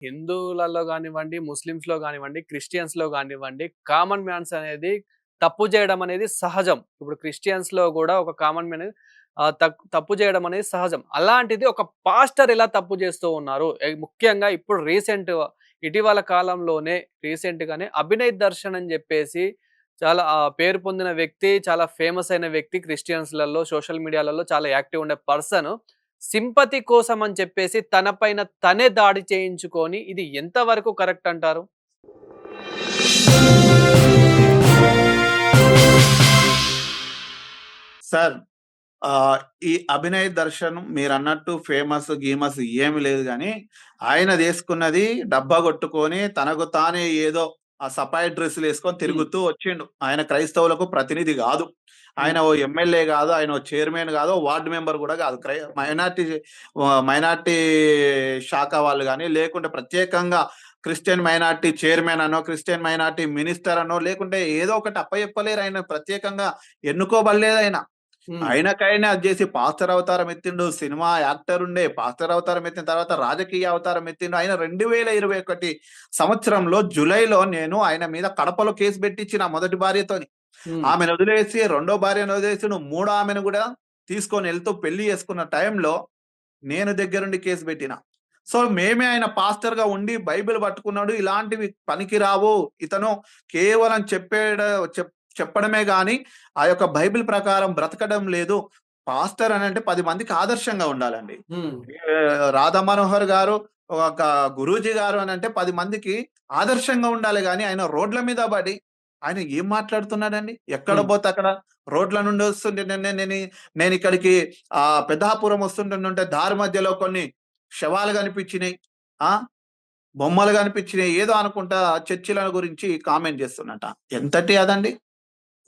హిందువులలో గానివ్వండి, ముస్లిమ్స్‌లో గానివ్వండి, క్రిస్టియన్స్‌లో గానివ్వండి, కామన్ మ్యాన్స్ అనేది తప్పు జేయడం అనేది సహజం. ఇప్పుడు క్రిస్టియన్స్‌లో గూడా ఒక కామన్ మ్యాన్ తప్పు జేయడం అనేది సహజం. అలాంటిది ఒక పాస్టర్ ఎలా తప్పు జేస్తూ ఉన్నారు? ముఖ్యంగా ఇప్పుడు ఇటీవల కాలంలోనే రీసెంట్‌గానే అభినయ్ దర్శన్ అని జెప్పేసి చాలా పేరు పొందిన వ్యక్తి, చాలా ఫేమస్ అయిన వ్యక్తి క్రిస్టియన్స్‌లలో, సోషల్ మీడియాలలో చాలా యాక్టివ్ ఉండే పర్సన్ సింపతి కోసం అని చెప్పేసి తన పైన తనే దాడి చేయించుకొని ఇది ఎంత వరకు కరెక్ట్ అంటారు? సార్ ఈ అభినయ్ దర్శన్ మీరన్నట్టు గీమస్ ఏమి లేదు గానీ, ఆయన తీసుకున్నది డబ్బా కొట్టుకొని తనకు తానే ఏదో ఆ సఫాయి డ్రెస్సులేసుకొని హ్మ్. తిరుగుతూ వచ్చిండు. ఆయన క్రైస్తవులకు ప్రతినిధి గాదు. ఆయన హ్మ్. ఓ ఎమ్మెల్యే గాదు. ఆయన ఓ చైర్మన్ గాదు. ఓ వార్డ్ మెంబర్ గూడా గాదు. మైనారిటీ శాఖ వాళ్ళు గాని, లేకుంటే ప్రత్యేకంగా క్రిస్టియన్ మైనారిటీ చైర్మన్ అనో, క్రిస్టియన్ మైనారిటీ మినిస్టర్ అనో, లేకుంటే ఏదో ఒకటి అప్పజెప్పలేరు. ఆయన ప్రత్యేకంగా ఎన్నుకోబడలేదాయన. హ్మ్. ఆయనకైనా అది చేసి పాస్టర్ అవతారం ఎత్తిండు. సినిమా యాక్టర్ ఉండే. పాస్టర్ అవతారం ఎత్తిన తర్వాత రాజకీయ అవతారం ఎత్తిండు. ఆయన 2021 సంవత్సరంలో జులైలో నేను ఆయన మీద కడపలో కేసు పెట్టించిన మొదటి భార్యతోని. హ్మ్. ఆమెను వదిలేసి రెండో భార్యను వదిలేసి నువ్వు మూడో ఆమెను కూడా తీసుకొని వెళ్తూ పెళ్లి చేసుకున్న టైంలో నేను దగ్గరుండి కేసు పెట్టిన. సో, మేమే ఆయన పాస్టర్‌గా ఉండి బైబిల్ పట్టుకున్నాడు. ఇలాంటివి పనికిరావు. ఇతను కేవలం చెప్పడమే గాని, ఆ యొక్క బైబిల్ ప్రకారం బ్రతకడం లేదు. పాస్టర్ అనంటే 10 మందికి ఆదర్శంగా ఉండాలండి. హ్మ్. రాధా మనోహర్ గారు ఒక గురూజీ గారు అనంటే 10 మందికి ఆదర్శంగా ఉండాలి గాని, ఆయన రోడ్ల మీద పడి ఆయన ఏం మాట్లాడుతున్నాడండి? ఎక్కడ హ్మ్. పోతే అక్కడ రోడ్ల నుండి వస్తుంటే నేనిక్కడికి పెద్దాపురం వస్తుంటుంటే దారి మధ్యలో కొన్ని శవాలు కనిపించినాయి. ఆ! బొమ్మలు కనిపించినాయి. ఏదో అనుకుంటా చర్చిల గురించి కామెంట్ చేస్తున్నట. ఎంతటి అదండి?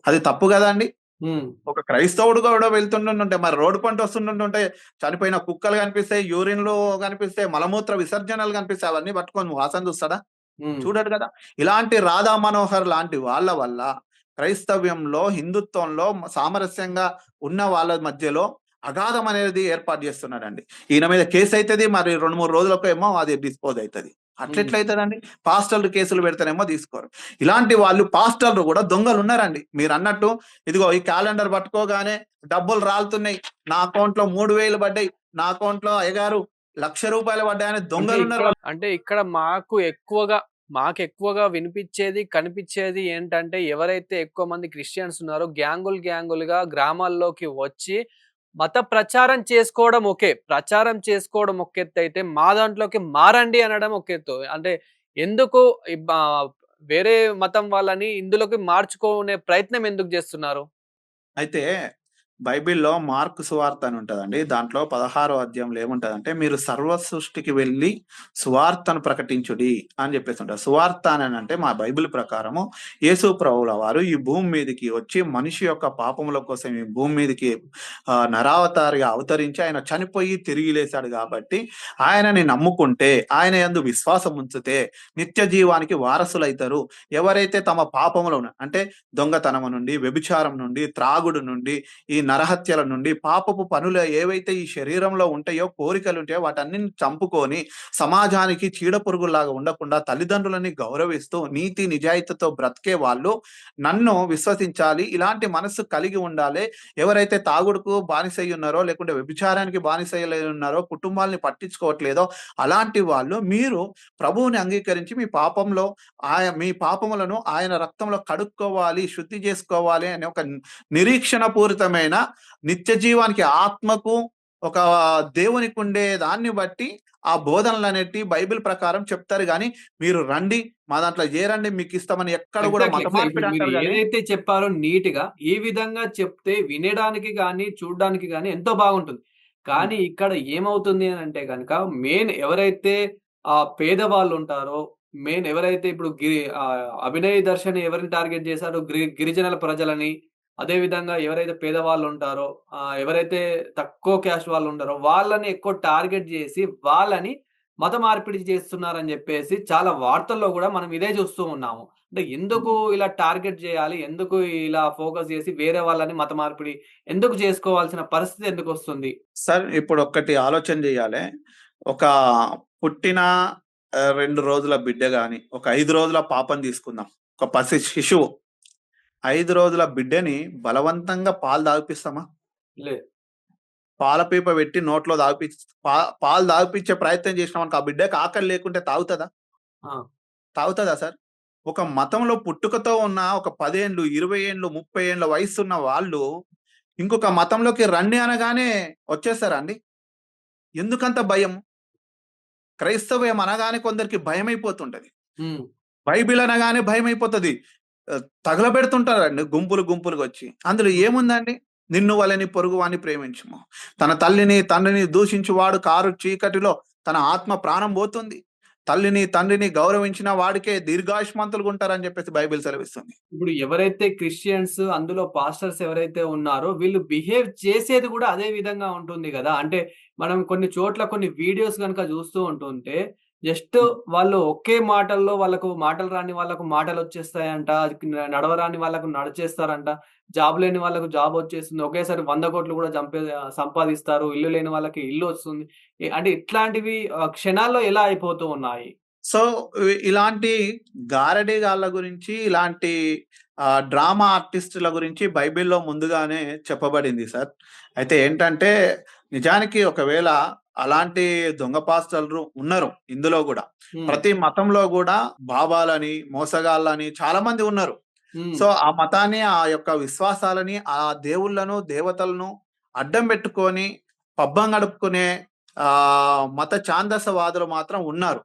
అది తప్పు గదండీ! హ్మ్. ఒక క్రైస్తవుడు గూడా వెళ్తుంటుంటే మరి రోడ్డు పంట వస్తుంటుంటే చనిపోయిన కుక్కలు కనిపిస్తాయి, యూరిన్‌లు కనిపిస్తాయి, మలమూత్ర విసర్జనలు కనిపిస్తాయి. అవన్నీ పట్టుకొని వాసన చూస్తాడా? హ్మ్. చూడడు గదా! ఇలాంటి రాధా మనోహర్ లాంటి వాళ్ళ వల్ల క్రైస్తవ్యంలో, హిందుత్వంలో సామరస్యంగా ఉన్న వాళ్ళ మధ్యలో అగాధం అనేది ఏర్పాటు చేస్తున్నాడండి. ఈయన మీద కేసయితది. మరి 2, 3 రోజులకేమో అది డిస్పోజ్ అయితది. హ్మ్. అట్లెట్లయితదండి? పాస్టర్లు కేసులు పెడితేనేమో తీసుకోరు. ఇలాంటి వాళ్ళు పాస్టర్లు గూడా దొంగలున్నారండి. మీరన్నట్టు ఇదిగో ఈ క్యాలెండర్ పట్టుకోగానే డబ్బులు రాలుతున్నాయి. నా అకౌంట్‌లో 3000 పడ్డాయి. నా అకౌంట్‌లో అయ్యగారు ₹1,00,000 పడ్డాయని దొంగలున్నారు వాళ్ళు. అంటే ఇక్కడ మాకెక్కువగా వినిపిచ్చేది, కనిపిచ్చేది ఏంటంటే, ఎవరైతే ఎక్కువ మంది క్రిస్టియన్స్ ఉన్నారో గ్యాంగులుగా గ్రామాల్లోకి వచ్చి, మత ప్రచారం చేసుకోవడం ఓకే. ప్రచారం చేసుకోవడం ఒక ఎత్తయితే, మా దాంట్లోకి మారండి అనడం ఒక ఎత్తు. అంటే ఎందుకు ఇబ్ ఆహ్, వేరే మతం వాళ్ళని ఇందులోకి మార్చుకునే ప్రయత్నం ఎందుకు జేస్తున్నారు? అయితే బైబిల్‌లో మార్కు సువార్త అని ఉంటదండి. దాంట్లో 16 అధ్యాయంలో ఏముంటదంటే, మీరు సర్వ సృష్టికి వెళ్లి సువార్తను ప్రకటించుడి అని చెప్పేసుంటది. సువార్త అననంటే మా బైబిల్ ప్రకారము యేసు ప్రభువుల వారు ఈ భూమి మీదకి వచ్చి మనిషి యొక్క పాపముల కోసం ఈ భూమి మీదకి నరావతారిగా అవతరించి ఆయన చనిపోయి తిరిగి లేసాడు కాబట్టి, ఆయనని నమ్ముకుంటే, ఆయన యందు విశ్వాసం ఉంచితే నిత్య జీవానికి వారసులైతరు. ఎవరైతే తమ పాపములను అంటే దొంగతనము నుండి, వ్యభిచారం నుండి, త్రాగుడు నుండి, ఈ నరహత్యల నుండి, పాపపు పనులు ఏవైతే ఈ శరీరంలో ఉంటాయో, కోరికలుంటాయో వాటన్నిటిని చంపుకొని, సమాజానికి చీడపురుగుల్లాగా ఉండకుండా తల్లిదండ్రులని గౌరవిస్తూ, నీతి నిజాయితీతో బ్రతికే వాళ్ళు నన్ను విశ్వసించాలి. ఇలాంటి మనస్సు కలిగి ఉండాలి. ఎవరైతే తాగుడుకు బానిసయ్యి ఉన్నారో, లేకుంటే వ్యభిచారానికి బానిసయ్యి ఉన్నారో, కుటుంబాల్ని పట్టించుకోవట్లేదో, అలాంటి వాళ్ళు మీరు ప్రభువుని అంగీకరించి మీ పాపములను ఆయన రక్తంలో కడుక్కోవాలి, శుద్ధి చేసుకోవాలి అనే ఒక నిరీక్షణ పూరితమైన నిత్య జీవానికి ఆత్మకు ఒక దేవునికుండే దాన్ని బట్టి ఆ బోధనలనేటివి బైబిల్ ప్రకారం చెప్తారు గానీ, మీరు రండి మా దాంట్లో చేరండి మీకిష్టమని ఎక్కడ గూడా మత ఇప్పుడు మార్పిడి మీరు అంటారు గానీ ఏదైతే చెప్పారో నీట్‌గా, ఈ విధంగా చెప్తే వినడానికి గాని, చూడ్డానికి గాని ఎంతో బాగుంటుంది. హ్మ్. కానీ ఇక్కడ ఏమవుతుంది అనంటే గనక మెయిన్ ఎవరైతే పేదవాళ్ళుంటారో, మెయిన్ ఎవరైతే ఇప్పుడు అభినయ్ దర్శన్ ఎవరిని టార్గెట్ చేశారో గిరిజనుల ప్రజలని, అదే విధంగా ఎవరైతే పేదవాళ్ళుంటారో, ఎవరైతే తక్కువ క్యాస్ట్ వాళ్ళుంటారో వాళ్ళని ఎక్కువ టార్గెట్ చేసి, వాళ్ళని మత మార్పిడి చేస్తున్నారని జెప్పేసి చాలా వార్తల్లో గూడా మనం ఇదే చూస్తూ ఉన్నాము. అంటే ఎందుకు ఇలా టార్గెట్ జేయాలి? ఎందుకు ఇలా ఫోకస్ జేసి వేరే వాళ్ళని మత మార్పిడి ఎందుకు జేసుకోవాల్సిన పరిస్థితి ఎందుకొస్తుంది? సార్ ఇప్పుడొక్కటి ఆలోచన జేయాలె. ఒక పుట్టిన 2 రోజుల బిడ్డ గాని, ఒక 5 రోజుల పాపని తీసుకుందాం. ఒక పసి శిశువు 5 రోజుల బిడ్డని బలవంతంగా పాలు తాగిపిస్తామా? లేదు. పాల పీప పెట్టి నోట్లో పాలు తాగిపిచ్చే ప్రయత్నం చేసినామనుకో, ఆ బిడ్డకి ఆకలి లేకుంటే తాగుతదా? ఆ! తాగుతదా సార్? ఒక మతంలో పుట్టుకతో ఉన్న ఒక 10 ఏండ్లు, 20 ఏండ్లు, 30 ఏండ్ల వయస్సున్న వాళ్ళు ఇంకొక మతంలోకి రండి అనగానే వచ్చేస్తారా అండి? ఎందుకంత భయం? క్రైస్తవ్యం అనగానే కొందరికి భయమైపోతుంటది. హ్మ్. బైబిల్ అనగానే భయమైపోతది. తగలబెడుతుంటారండి గుంపులు గుంపులుగొచ్చి. అందులో హ్మ్. ఏముందండి? నిన్ను వలె పొరుగువాని ప్రేమించుము. తన తల్లిని, తండ్రిని దూషించువాడు కారు చీకటిలో తన ఆత్మ ప్రాణం పోతుంది. తల్లిని, తండ్రిని గౌరవించిన వాడికే దీర్ఘాయుష్మంతులుగుంటారని చెప్పేసి బైబిల్ సెలవిస్తుంది. ఇప్పుడు ఎవరైతే క్రిస్టియన్స్ అందులో పాస్టర్స్ ఎవరైతే ఉన్నారో వీళ్ళు బిహేవ్ చేసేది గూడా అదే విధంగా ఉంటుంది గదా! అంటే మనం కొన్ని చోట్ల కొన్ని వీడియోస్ గనుక జూస్తూ ఉంటుంటే జస్ట్ హ్మ్. వాళ్ళు ఒకే మాటల్లో వాళ్ళకు మాటలు రాని వాళ్ళకు మాటలొచ్చేస్తాయంట. నడవరాని వాళ్ళకు నడిచేస్తారంట. జాబ్ లేని వాళ్ళకు జాబ్ వచ్చేస్తుంది. ఒకేసారి 100,00,00,000 గూడా సంపాదిస్తారు. ఇల్లు లేని వాళ్ళకి ఇల్లు వస్తుంది. అంటే ఇట్లాంటివి క్షణాల్లో ఎలా అయిపోతూ ఉన్నాయి. సో, ఇలాంటి గారడీగాళ్ళ గురించి, ఇలాంటి డ్రామా ఆర్టిస్టుల గురించి బైబిల్‌లో ముందుగానే చెప్పబడింది సార్. అయితే ఏంటంటే, నిజానికి ఒకవేళ అలాంటి దొంగ పాస్టర్లు ఉన్నారు ఇందులో గూడా. హ్మ్. ప్రతి మతంలో గూడా బాబాలని, మోసగాళ్ళని చాలా మంది ఉన్నారు. హ్మ్. సో, ఆ మతాన్ని, ఆ యొక్క విశ్వాసాలని, ఆ దేవుళ్ళను, దేవతలను అడ్డం బెట్టుకొని పబ్బం గడుపుకునే మత ఛాందసవాదులు మాత్రం ఉన్నారు.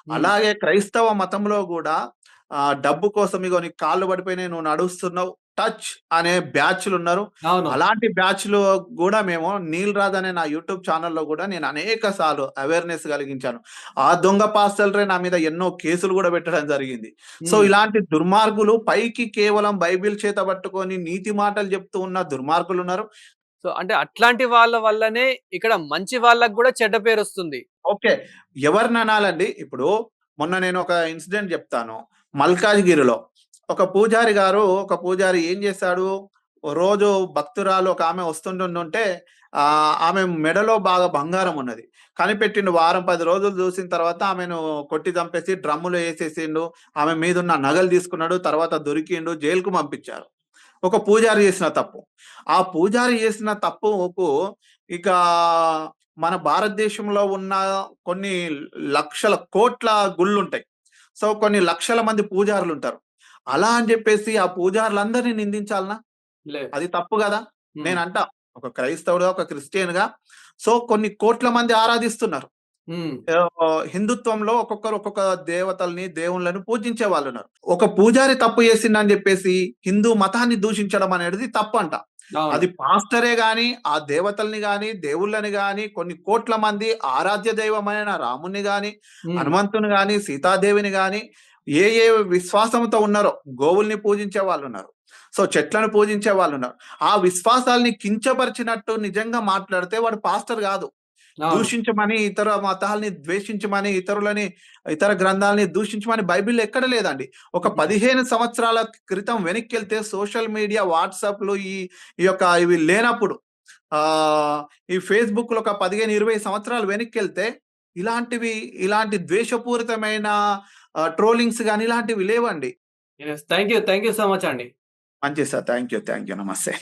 హ్మ్. అలాగే క్రైస్తవ మతంలో గూడా డబ్బు కోసం ఇగో నీకు కాళ్ళు పడిపోయినాయి, నువ్వు నడుస్తున్నావు, టచ్ అనే బ్యాచ్‌లున్నారు. అవును. అలాంటి బ్యాచ్‌లు గూడా మేము నీల్ రాజ్ అనే నా యూట్యూబ్ ఛానెల్‌లో గూడా నేను అనేక సార్లు అవేర్‌నెస్ కలిగించాను. ఆ దొంగ పాస్టర్‌లే నా మీద ఎన్నో కేసులు గూడా పెట్టడం జరిగింది. సో, హ్మ్. ఇలాంటి దుర్మార్గులు పైకి కేవలం బైబిల్ చేత పట్టుకొని నీతి మాటలు చెప్తూ ఉన్న దుర్మార్గులున్నారు. సో, అంటే అట్లాంటి వాళ్ళ వల్లనే ఇక్కడ మంచి వాళ్ళకి గూడా చెడ్డ పేరొస్తుంది. ఓకే. ఎవరిననాలండి? ఇప్పుడు మొన్న నేను ఒక ఇన్సిడెంట్ జెప్తాను. మల్కాజ్‌గిరిలో ఒక పూజారి ఏం జేశాడు, ఓ రోజు భక్తురాలు ఒకామె వస్తుంటుంటే ఆమె మెడలో బాగా బంగారం ఉన్నది. కనిపెట్టిండు. వారం, 10 రోజులు జూసిన తర్వాత ఆమెను కొట్టి చంపేసి డ్రమ్ములో యేసేసిండు. ఆమె మీదున్న నగలు తీసుకున్నాడు. తర్వాత దొరికిండు. జైలుకు పంపించారు. ఒక పూజారి చేసిన తప్పు. ఆ పూజారి చేసిన తప్పుకు ఇక మన భారతదేశంలో ఉన్న కొన్ని లక్షల కోట్ల గుళ్ళుంటాయి. సో, కొన్ని లక్షల మంది పూజారులుంటారు. అలా అని జెప్పేసి ఆ పూజారులందరిని నిందించాలనా? లేదు. అది తప్పు గదా! హ్మ్. నేనంటా ఒక క్రైస్తవుడుగా, ఒక క్రిస్టియన్‌గా సో, కొన్ని కోట్ల మంది ఆరాధిస్తున్నారు. హ్మ్. హిందుత్వంలో ఒక్కొక్కరు ఒక్కొక్క దేవతల్ని, దేవుళ్ళని పూజించే వాళ్ళున్నారు. ఒక పూజారి తప్పు చేసిండని జెప్పేసి హిందూ మతాన్ని దూషించడం అనేది తప్పంట. అవును. అది పాస్టరే గాని, ఆ దేవతల్ని గాని, దేవుళ్ళని గాని, కొన్ని కోట్ల మంది ఆరాధ్య దైవమైన రాముడిని గాని, హ్మ్. హనుమంతుని గాని, సీతాదేవిని గాని, ఏ విశ్వాసంతో ఉన్నారో గోవుల్ని పూజించే వాళ్ళున్నారు. సో, చెట్లను పూజించే వాళ్ళున్నారు. ఆ విశ్వాసాల్ని కించపరిచినట్టు నిజంగా మాట్లాడితే వాడు పాస్టర్ గాదు. అవును. దూషించమని, ఇతర మతాల్ని ద్వేషించమని, ఇతర గ్రంథాలని దూషించమని బైబిల్‌లో ఎక్కడ లేదండి. ఒక హ్మ్. 15 సంవత్సరాల క్రితం వెనక్కెళ్తే సోషల్ మీడియా, వాట్సాప్‌లు ఈ యొక్క ఇవి లేనప్పుడు ఈ ఫేస్‌బుక్‌లో ఒక 15, 20 సంవత్సరాలు వెనక్కెళ్తే ఇలాంటివి, ఇలాంటి ద్వేషపూరితమైన ట్రోలింగ్స్ గాని ఇలాంటివి లేవండి. Yes. Thank you. Thank you so much అండి. మంచిది సార్. Thank you. నమస్తే.